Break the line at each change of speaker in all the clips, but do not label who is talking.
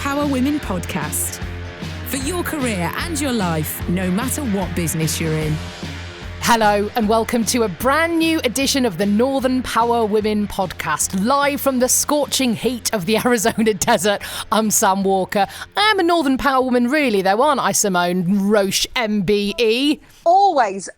Power Women podcast. For your career and your life, no matter what business you're in.
Hello and welcome to a brand new edition of the Northern Power Women podcast, live from the scorching heat of the Arizona desert. I'm Sam Walker. I'm a Northern Power Woman really though, aren't I, Simone? Roche MBE.
Always,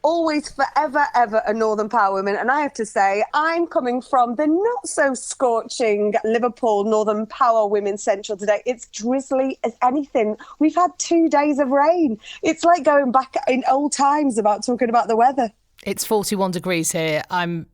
forever, ever a Northern Power Woman. And I have to say, I'm coming from the not so scorching Liverpool Northern Power Women Central today. It's drizzly as anything. We've had 2 days of rain. It's like going back in old times about talking about the weather.
It's 41 degrees here. I'm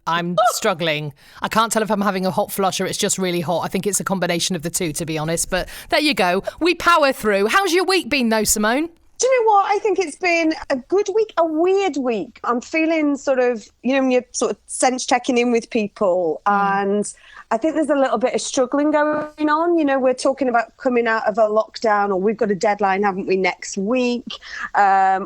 struggling. I can't tell if I'm having a hot flush or it's just really hot. I think it's a combination of the two, to be honest. But there you go. We power through. How's your week been though, Simone?
Do you know what? I think it's been a good week, a weird week. I'm feeling sort of, when you're sort of sense checking in with people, and I think there's a little bit of struggling going on. We're talking about coming out of a lockdown, or we've got a deadline, haven't we, next week? And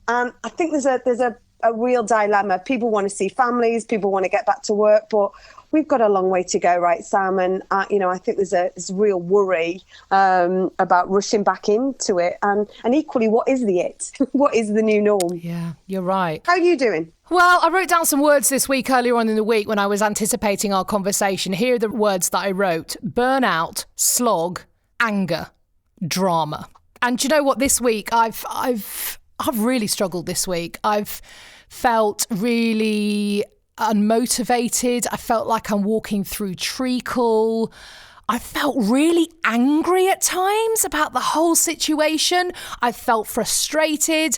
I think there's a real dilemma. People want to see families, people want to get back to work, but we've got a long way to go, right, Sam? And, I think there's a real worry about rushing back into it. And equally, what is the it? What is the new norm?
Yeah, you're right.
How are you doing?
Well, I wrote down some words this week earlier on in the week when I was anticipating our conversation. Here are the words that I wrote: burnout, slog, anger, drama. And do you know what? This week, I've really struggled this week. I've felt really unmotivated. I felt like I'm walking through treacle. I felt really angry at times about the whole situation. I felt frustrated.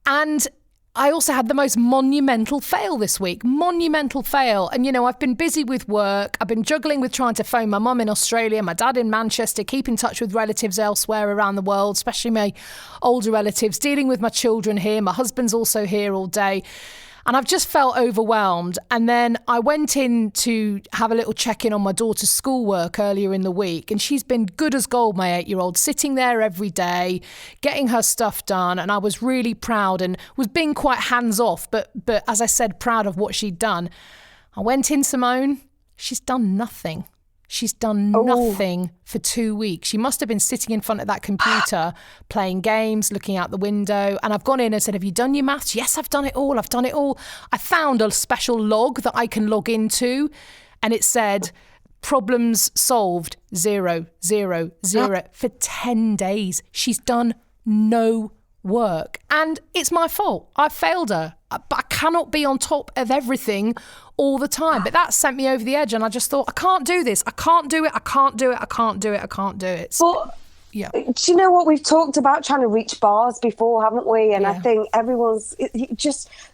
And I also had the most monumental fail this week. Monumental fail. And, I've been busy with work. I've been juggling with trying to phone my mum in Australia, my dad in Manchester, keep in touch with relatives elsewhere around the world, especially my older relatives, dealing with my children here. My husband's also here all day. And I've just felt overwhelmed. And then I went in to have a little check-in on my daughter's schoolwork earlier in the week. And she's been good as gold, my 8-year-old, sitting there every day, getting her stuff done. And I was really proud and was being quite hands-off. But as I said, proud of what she'd done. I went in, Simone. She's done nothing. She's done nothing for 2 weeks. She must have been sitting in front of that computer, playing games, looking out the window. And I've gone in and said, have you done your maths? Yes, I've done it all. I found a special log that I can log into. And it said, problems solved, 0, 0, 0. For 10 days, she's done no work. And it's my fault. I failed her. But I cannot be on top of everything all the time. But that sent me over the edge, and I just thought, I can't do this. I can't do it.
But yeah. Do you know what? We've talked about trying to reach bars before, haven't we? And I think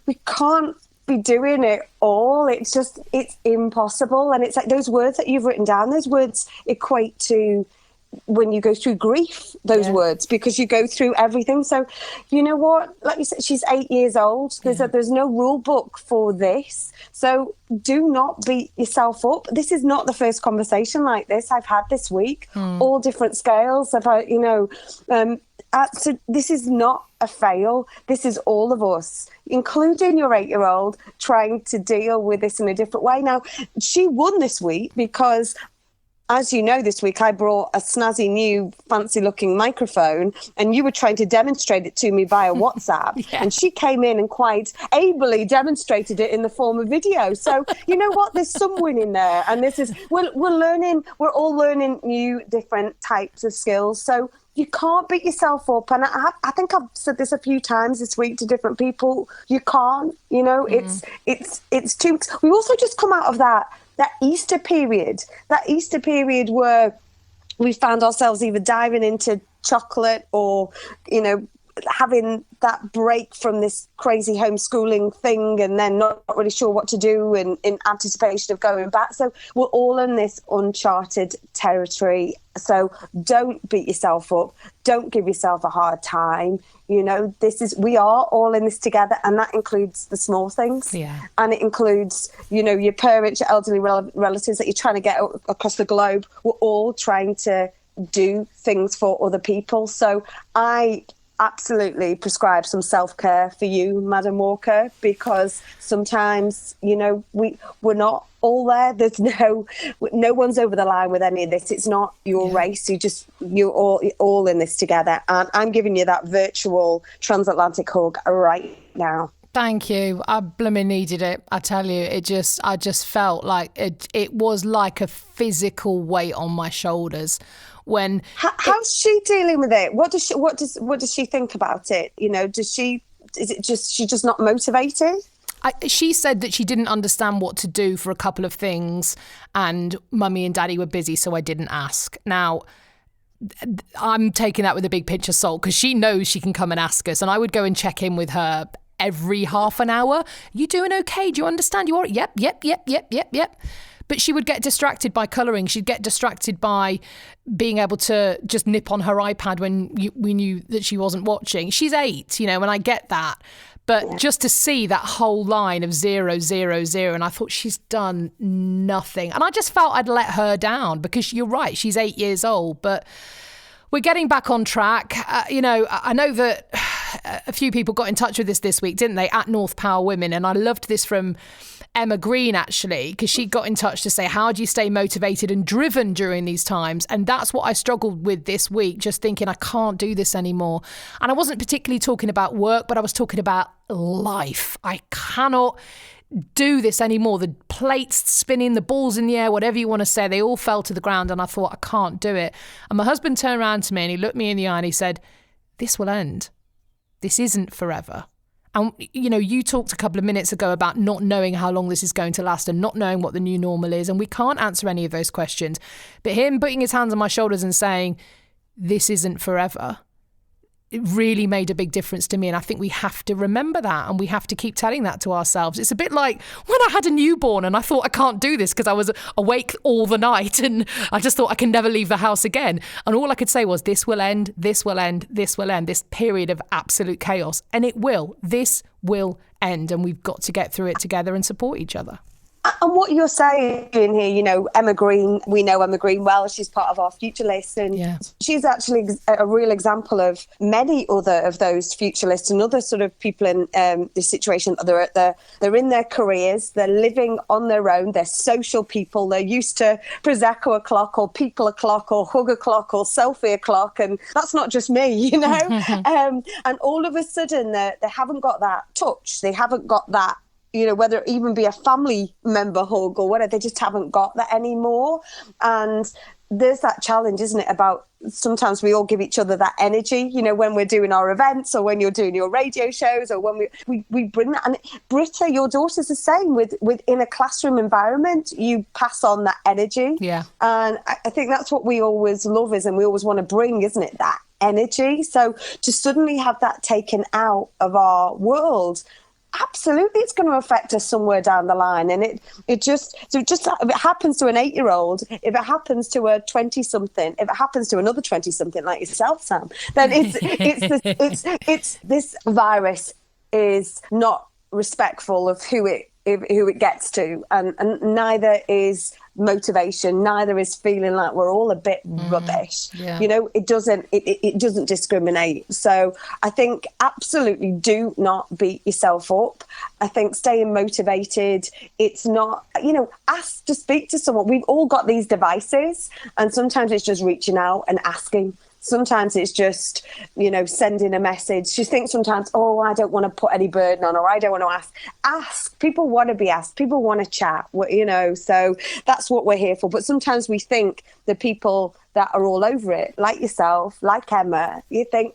we can't be doing it all. It's impossible. And it's like those words that you've written down, those words equate to when you go through grief, those words, because you go through everything. So you know what, like you said, she's 8 years old. There's no rule book for this, so do not beat yourself up. This is not the first conversation like this I've had this week. All different scales of so this is not a fail. This is all of us, including your 8-year-old, trying to deal with this in a different way. Now, she won this week because, as you know, this week I brought a snazzy new fancy-looking microphone, and you were trying to demonstrate it to me via WhatsApp. And she came in and quite ably demonstrated it in the form of video. So you know what? There's some winning there, and this is we're learning. We're all learning new, different types of skills. So you can't beat yourself up. And I think I've said this a few times this week to different people. You can't. It's 2 weeks. We've also just come out of that Easter period where we found ourselves either diving into chocolate or, having that break from this crazy homeschooling thing, and then not really sure what to do and in anticipation of going back. So we're all in this uncharted territory. So don't beat yourself up. Don't give yourself a hard time. We are all in this together, and that includes the small things. Yeah. And it includes, your parents, your elderly relatives that you're trying to get across the globe. We're all trying to do things for other people. So I absolutely prescribe some self-care for you, Madam Walker, because sometimes, we're not all there. There's no one's over the line with any of this. It's not your race. You're all in this together. And I'm giving you that virtual transatlantic hug right now.
Thank you. I blooming needed it. I tell you, I just felt like it was like a physical weight on my shoulders.
How's she dealing with it? What does she think about it? Is it just she's just not motivated?
She said that she didn't understand what to do for a couple of things, and Mummy and Daddy were busy, so I didn't ask. Now, I'm taking that with a big pinch of salt because she knows she can come and ask us, and I would go and check in with her every half an hour. You doing okay? Do you understand? You all right? Yep. But she would get distracted by colouring. She'd get distracted by being able to just nip on her iPad when we knew that she wasn't watching. She's 8, and I get that. But just to see that whole line of 0, 0, 0, and I thought she's done nothing. And I just felt I'd let her down because you're right, she's 8 years old. But we're getting back on track. I know that a few people got in touch with us this week, didn't they, at North Power Women? And I loved this from Emma Green, actually, because she got in touch to say, how do you stay motivated and driven during these times? And that's what I struggled with this week, just thinking I can't do this anymore. And I wasn't particularly talking about work, but I was talking about life. I cannot do this anymore. The plates spinning, the balls in the air, whatever you want to say, they all fell to the ground, and I thought, I can't do it. And my husband turned around to me and he looked me in the eye and he said, this will end. This isn't forever. And, you talked a couple of minutes ago about not knowing how long this is going to last and not knowing what the new normal is. And we can't answer any of those questions. But him putting his hands on my shoulders and saying, this isn't forever, it really made a big difference to me. And I think we have to remember that, and we have to keep telling that to ourselves. It's a bit like when I had a newborn and I thought I can't do this because I was awake all the night and I just thought I can never leave the house again. And all I could say was, this will end, this will end, this will end, this period of absolute chaos. And it will. This will end. And we've got to get through it together and support each other.
And what you're saying here, Emma Green, we know Emma Green well. She's part of our future list, and she's actually a real example of many other of those future lists and other sort of people in this situation. They're in their careers, they're living on their own, they're social people, they're used to Prosecco o'clock or people o'clock or hug o'clock or selfie o'clock, and that's not just me, and all of a sudden they haven't got that touch, they haven't got that, whether it even be a family member hug or whatever, they just haven't got that anymore. And there's that challenge, isn't it, about sometimes we all give each other that energy, when we're doing our events or when you're doing your radio shows or when we bring that. And Britta, your daughter's the same within a classroom environment, you pass on that energy. Yeah. And I think that's what we always love and we always want to bring, isn't it, that energy. So to suddenly have that taken out of our world, absolutely, it's going to affect us somewhere down the line. And if it happens to an 8-year-old, if it happens to a 20-something, if it happens to another 20-something like yourself, Sam, then it's this virus is not respectful of who it gets to, and neither is motivation, neither is feeling like we're all a bit rubbish. It doesn't discriminate. So I think absolutely do not beat yourself up. I think staying motivated, it's not, ask to speak to someone. We've all got these devices, and sometimes it's just reaching out and asking. Sometimes it's just, sending a message. She thinks sometimes, I don't want to put any burden on, or I don't want to ask. Ask. People want to be asked. People want to chat, so that's what we're here for. But sometimes we think the people that are all over it, like yourself, like Emma, you think,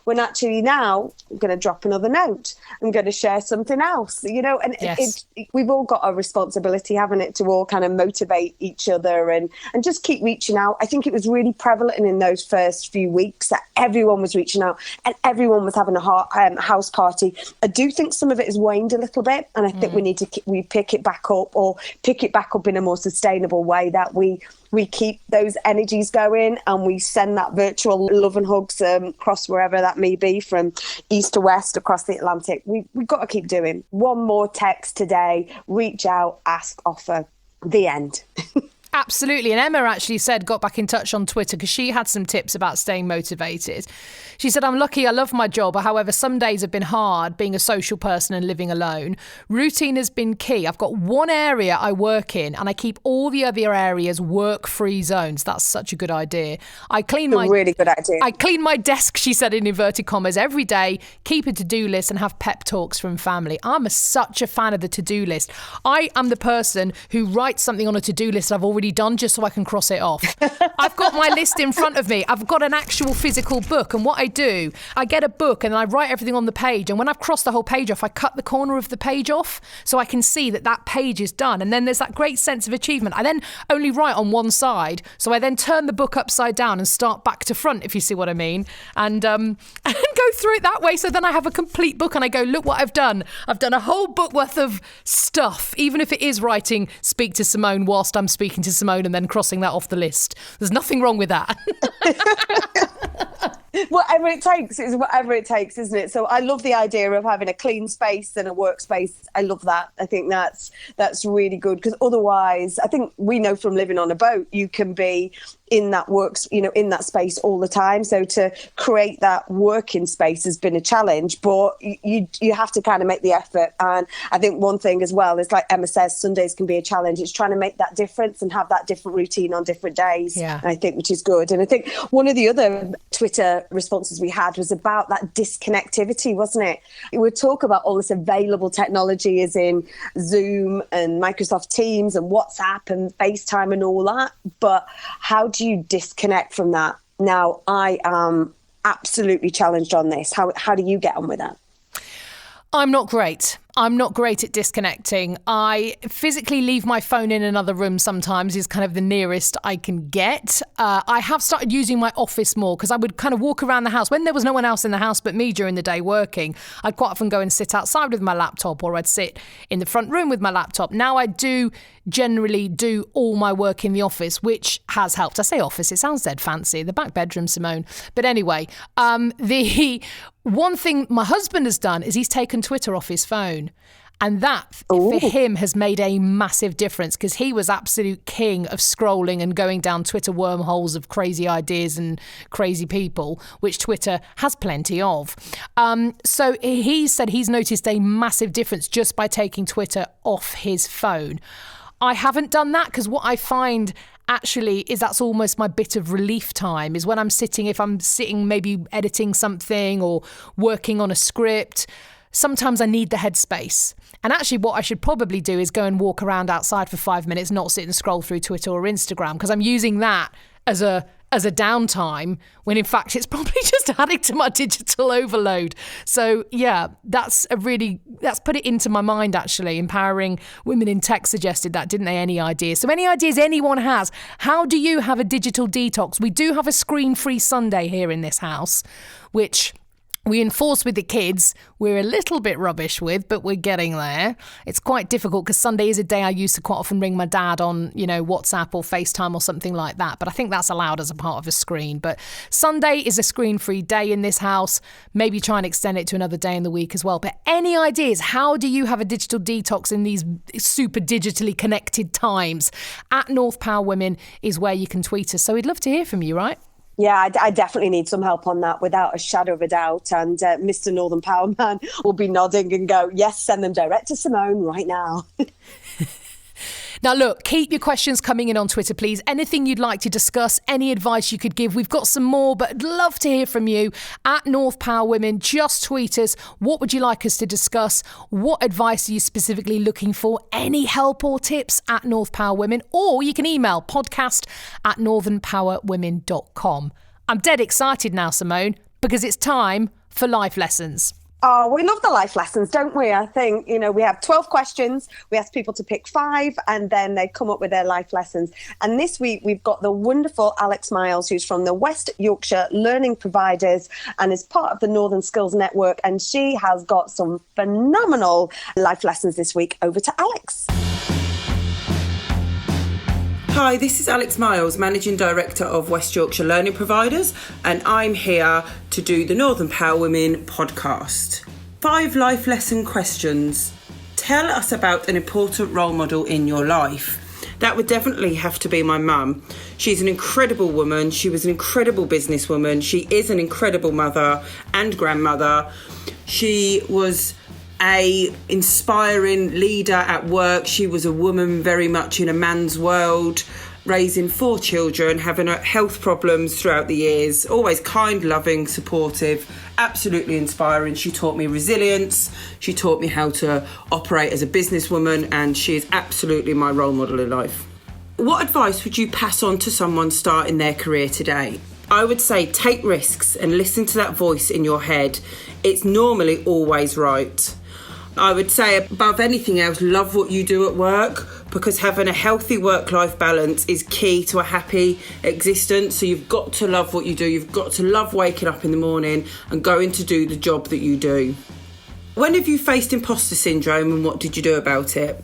when actually now I'm going to drop another note. I'm going to share something else, and yes. We've all got a responsibility, haven't it, to all kind of motivate each other and just keep reaching out. I think it was really prevalent in those first few weeks that everyone was reaching out and everyone was having a house party. I do think some of it has waned a little bit, and I think we need to pick it back up in a more sustainable way, that we keep those energies going and we send that virtual love and hugs across wherever that may be, from east to west, across the Atlantic. We've got to keep doing. One more text today, reach out, ask, offer, the end.
absolutely. And Emma actually got back in touch on Twitter because she had some tips about staying motivated. She said, I'm lucky, I love my job. However, some days have been hard being a social person and living alone. Routine has been key. I've got one area I work in and I keep all the other areas work-free zones. That's such a good idea.
Really good idea.
I clean my desk, she said in inverted commas, every day, keep a to-do list and have pep talks from family. I'm such a fan of the to-do list. I am the person who writes something on a to-do list I've already done just so I can cross it off. I've got my list in front of me. I've got an actual physical book, and what I do, I get a book and I write everything on the page, and when I've crossed the whole page off, I cut the corner of the page off so I can see that page is done, and then there's that great sense of achievement. I then only write on one side, so I then turn the book upside down and start back to front, if you see what I mean, and go through it that way. So then I have a complete book and I go, look what I've done. I've done a whole book worth of stuff, even if it is writing speak to Simone whilst I'm speaking to Simone and then crossing that off the list. There's nothing wrong with that.
Whatever it takes is whatever it takes, isn't it? So I love the idea of having a clean space and a workspace. I love that. I think that's really good, because otherwise, I think we know from living on a boat, you can be in that in that space all the time. So to create that working space has been a challenge, but you have to kind of make the effort. And I think one thing as well is, like Emma says, Sundays can be a challenge. It's trying to make that difference and have that different routine on different days.
Yeah.
I think, which is good. And I think one of the other Twitter responses we had was about that disconnectivity, wasn't it? We would talk about all this available technology, as in Zoom and Microsoft Teams and WhatsApp and FaceTime and all that. But how do you disconnect from that? Now, I am absolutely challenged on this. How do you get on with that?
I'm not great. I'm not great at disconnecting. I physically leave my phone in another room sometimes, is kind of the nearest I can get. I have started using my office more, because I would kind of walk around the house. When there was no one else in the house but me during the day working, I'd quite often go and sit outside with my laptop, or I'd sit in the front room with my laptop. Now I do generally do all my work in the office, which has helped. I say office, it sounds dead fancy. The back bedroom, Simone. But anyway, the one thing my husband has done is he's taken Twitter off his phone. And that, for him, has made a massive difference, because he was absolute king of scrolling and going down Twitter wormholes of crazy ideas and crazy people, which Twitter has plenty of. So he said he's noticed a massive difference just by taking Twitter off his phone. I haven't done that, because what I find actually is that's almost my bit of relief time, is when if I'm sitting maybe editing something or working on a script. Sometimes I need the headspace. And actually what I should probably do is go and walk around outside for 5 minutes, not sit and scroll through Twitter or Instagram, because I'm using that as a downtime, when in fact it's probably just adding to my digital overload. So yeah, that's put it into my mind, actually. Empowering Women in Tech suggested that, didn't they? Any ideas? So any ideas anyone has? How do you have a digital detox? We do have a screen-free Sunday here in this house, which we enforce with the kids. We're a little bit rubbish with, but we're getting there. It's quite difficult, because Sunday is a day I used to quite often ring my dad on, WhatsApp or FaceTime or something like that. But I think that's allowed as a part of a screen. But Sunday is a screen-free day in this house. Maybe try and extend it to another day in the week as well. But any ideas? How do you have a digital detox in these super digitally connected times? At North Power Women is where you can tweet us. So we'd love to hear from you, right?
Yeah, I definitely need some help on that, without a shadow of a doubt. And Mr. Northern Power Man will be nodding and go, yes, send them direct to Simone right now.
Now, look, keep your questions coming in on Twitter, please. Anything you'd like to discuss, any advice you could give. We've got some more, but I'd love to hear from you. At North Power Women, just tweet us. What would you like us to discuss? What advice are you specifically looking for? Any help or tips? At North Power Women. Or you can email podcast@northernpowerwomen.com. I'm dead excited now, Simone, because it's time for life lessons.
Oh, we love the life lessons, don't we? I think, we have 12 questions. We ask people to pick 5, and then they come up with their life lessons. And this week, we've got the wonderful Alex Miles, who's from the West Yorkshire Learning Providers and is part of the Northern Skills Network. And she has got some phenomenal life lessons this week. Over to Alex.
Hi, this is Alex Miles, Managing Director of West Yorkshire Learning Providers, and I'm here to do the Northern Power Women podcast. 5 life lesson questions. Tell us about an important role model in your life. That would definitely have to be my mum. She's an incredible woman. She was an incredible businesswoman. She is an incredible mother and grandmother. She was a inspiring leader at work. She was a woman very much in a man's world, raising 4 children, having health problems throughout the years, always kind, loving, supportive, absolutely inspiring. She taught me resilience. She taught me how to operate as a businesswoman, and she is absolutely my role model in life. What advice would you pass on to someone starting their career today? I would say take risks and listen to that voice in your head. It's normally always right. I would say above anything else, love what you do at work, because having a healthy work-life balance is key to a happy existence. So you've got to love what you do. You've got to love waking up in the morning and going to do the job that you do. When have you faced imposter syndrome and what did you do about it?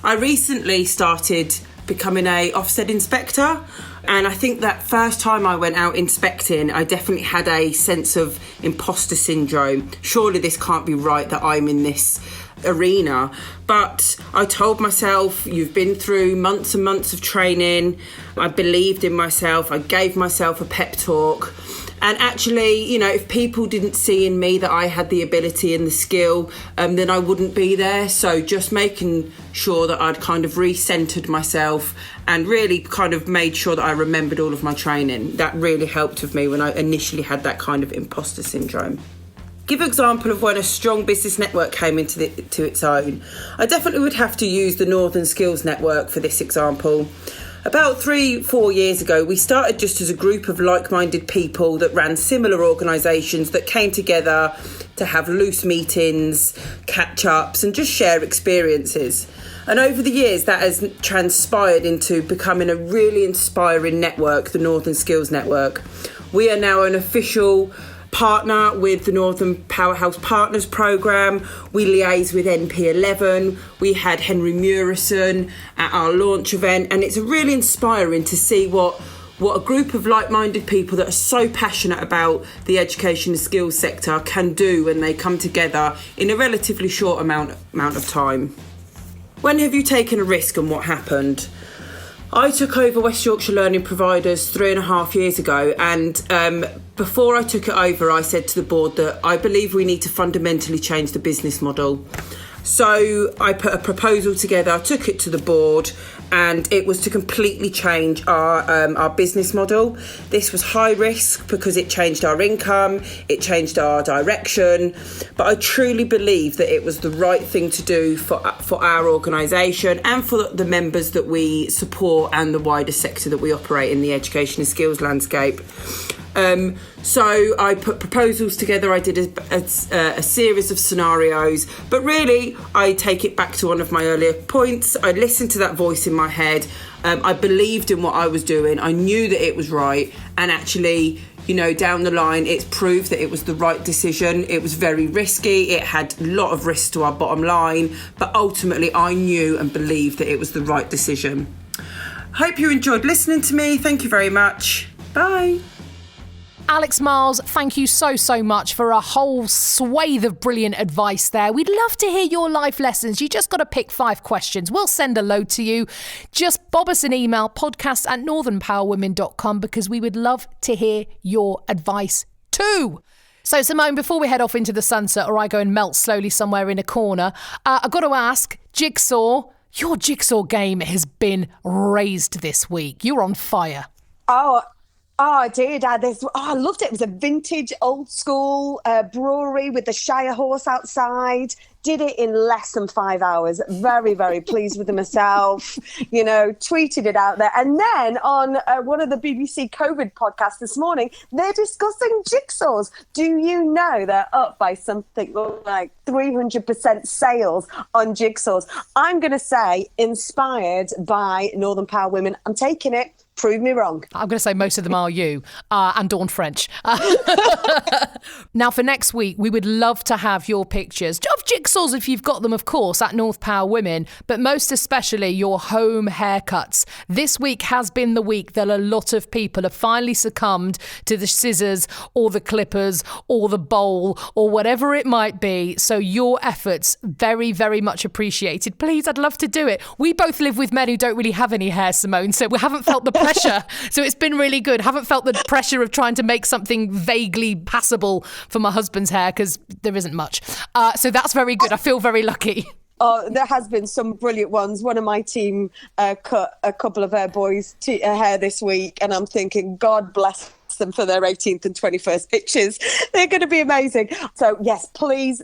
I recently started becoming a Ofsted inspector, and I think that first time I went out inspecting, I definitely had a sense of imposter syndrome. Surely this can't be right that I'm in this arena. But I told myself, you've been through months and months of training. I believed in myself. I gave myself a pep talk. And actually, you know, if people didn't see in me that I had the ability and the skill, then I wouldn't be there. So just making sure that I'd kind of re-centred myself and really kind of made sure that I remembered all of my training. That really helped with me when I initially had that kind of imposter syndrome. Give an example of when a strong business network came into its own. I definitely would have to use the Northern Skills Network for this example. About 3-4 years ago, we started just as a group of like-minded people that ran similar organisations that came together to have loose meetings, catch-ups and just share experiences. And over the years, that has transpired into becoming a really inspiring network, the Northern Skills Network. We are now an official partner with the Northern Powerhouse Partners programme. We liaise with NP11. We had Henry Murison at our launch event, and it's really inspiring to see what a group of like-minded people that are so passionate about the education and skills sector can do when they come together in a relatively short amount of time. When have you taken a risk and what happened? I took over West Yorkshire Learning Providers 3.5 years ago, and before I took it over, I said to the board that I believe we need to fundamentally change the business model. So I put a proposal together, took it to the board, and it was to completely change our business model. This was high risk because it changed our income, it changed our direction, but I truly believe that it was the right thing to do for our organisation and for the members that we support and the wider sector that we operate in the education and skills landscape. So I put proposals together, I did a series of scenarios, but really I take it back to one of my earlier points. I listened to that voice in my head. I believed in what I was doing. I knew that it was right, and actually, you know, down the line, it's proved that it was the right decision. It was very risky. It had a lot of risks to our bottom line, but ultimately I knew and believed that it was the right decision. Hope you enjoyed listening to me. Thank you very much. Bye.
Alex Miles, thank you so much for a whole swathe of brilliant advice there. We'd love to hear your life lessons. You just got to pick 5 questions. We'll send a load to you. Just bob us an email, podcast@northernpowerwomen.com, because we would love to hear your advice too. So, Simone, before we head off into the sunset or I go and melt slowly somewhere in a corner, I've got to ask, Jigsaw, your jigsaw game has been raised this week. You're on fire.
Oh, I did. I loved it. It was a vintage, old school brewery with the Shire horse outside. Did it in less than 5 hours. Very, very pleased with myself. You know, tweeted it out there. And then on one of the BBC COVID podcasts this morning, they're discussing jigsaws. Do you know they're up by something like 300% sales on jigsaws? I'm going to say inspired by Northern Power Women. I'm taking it. Prove me wrong.
I'm going to say most of them are you and Dawn French. Now, for next week, we would love to have your pictures of jigsaws jigsaws if you've got them, of course, at North Power Women, but most especially your home haircuts. This week has been the week that a lot of people have finally succumbed to the scissors or the clippers or the bowl or whatever it might be. So your efforts, very, very much appreciated. Please, I'd love to do it. We both live with men who don't really have any hair, Simone, so we haven't felt the pressure. So it's been really good. Haven't felt the pressure of trying to make something vaguely passable for my husband's hair because there isn't much. So that's very good. I feel very lucky.
Oh, there has been some brilliant ones. One of my team cut a couple of her boys' hair this week, and I'm thinking, God bless them for their 18th and 21st pictures. They're going to be amazing. So yes, please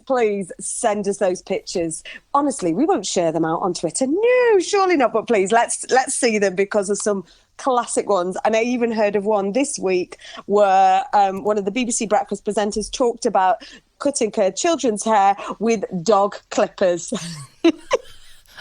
send us those pictures. Honestly, we won't share them out on Twitter. No, surely not. But please, let's see them because of some classic ones. And I even heard of one this week where one of the BBC Breakfast presenters talked about cutting her children's hair with dog clippers.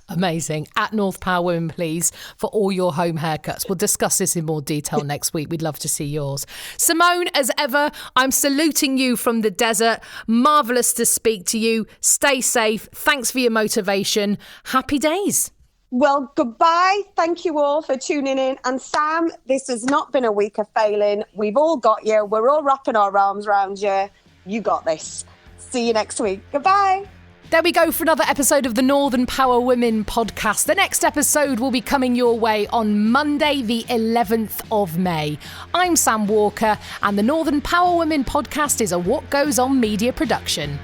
Amazing. At North Power Women, please, for all your home haircuts. We'll discuss this in more detail next week. We'd love to see yours. Simone, as ever, I'm saluting you from the desert. Marvellous to speak to you. Stay safe. Thanks for your motivation. Happy days.
Well, goodbye. Thank you all for tuning in. And Sam, this has not been a week of failing. We've all got you. We're all wrapping our arms around you. You got this. See you next week. Goodbye.
There we go for another episode of the Northern Power Women podcast. The next episode will be coming your way on Monday, the 11th of May. I'm Sam Walker, and the Northern Power Women podcast is a What Goes On media production.